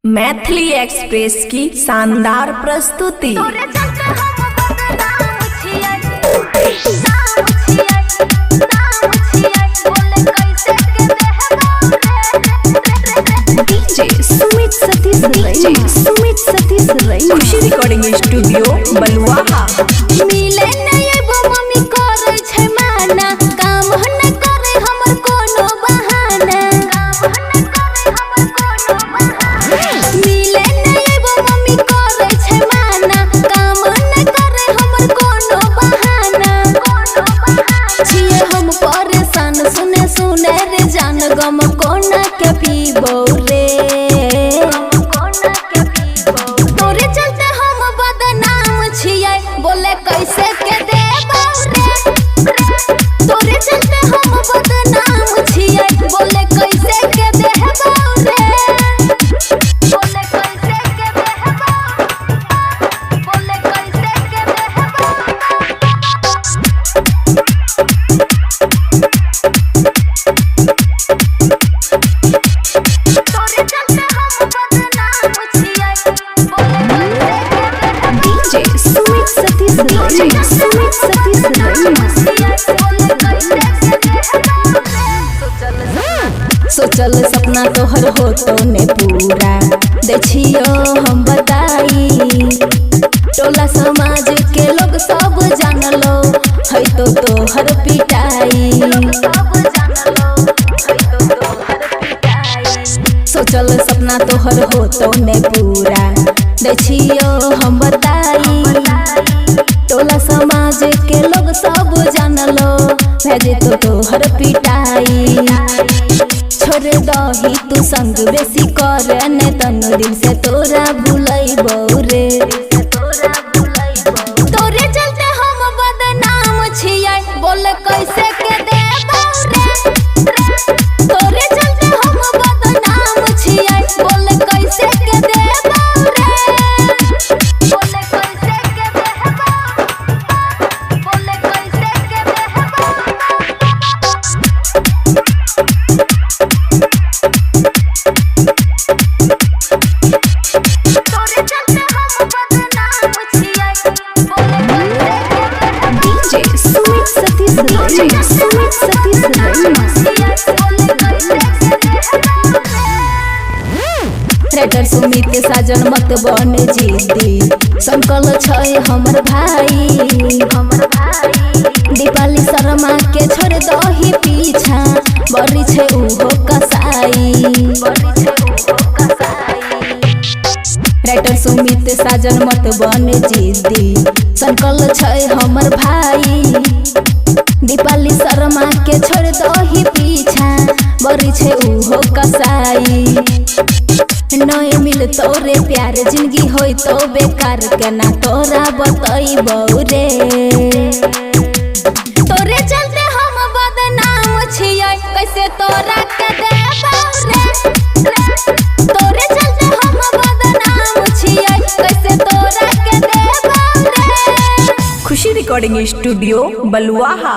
Maithili express की शानदार प्रस्तुति। डीजे सुमित सतीश रई खुशी रिकॉर्डिंग स्टूडियो बलुआहा। मिले नहीं वो मम्मी करे छै माना, काम न करे हमर कोनो बहाना। मिले नहीं वो मम्मी करे छै माना, काम न करे हमर कोनो बहाना। छिए हम परेशान सुने सुने रे जान गम कोना के पीबो रे। तोरे चलते हम बदनाम छिए, बोले कैसे के देबो रे। तोरे चलते हम बदनाम छिए, बोले कैसे के देबो रे। बोले कैसे के देबो, बोले कैसे के देबो। तोरे चलते हम बदनाम छिए, बोले डीजे सुमित सतीश सोचल सपना तोहर हो तो ने पूरा देखियो हम बताई। टोला समाज के लोग सब जानलो है तो तोहर पिटाई। सोचल सपना तोहर हो तो ने पूरा देखियो हम बताई। टोला समाज के लोग सब जानलो भेजे तो तोहर पिटाई। छोड़ दही तू संग बेसी कर ने तनु दिल से तोरा भुलैबो रे। तोरे चलते हम बदनाम छिए, बोल कैसे के देबो रे। तोरे चलते हम बदनाम छिए, बोल कैसे के देबो रे। बोले कैसे के देबो, बोले कैसे के देबो। तोरे चलते हम बदनाम छिए, बोले कैसे के देबो। डीजे सुमित सतीश रेटर सुमित साजन मत बन जिद्दी, संकल छै हमर भाई। दीपाली शर्मा के छोड़ दही पीछा, बड़ी छै उहो कसाई। रेटर सुमित साजन मत बन जिद्दी, संकल छै हमर भाई। दीपाली शर्मा के छोड़ दही पीछा, बड़ी छै उहो कसाई। नहीं मिल तोरे प्यार जिंदगी होई तो बेकार, के ना तोरा बतैबो रे। तोरे चलते हम बदनाम छिए, कैसे तोरा के देबो रे। तोरे चलते हम बदनाम छिए, कैसे तोरा के देबो रे। खुशी रिकॉर्डिंग स्टूडियो बलुआहा।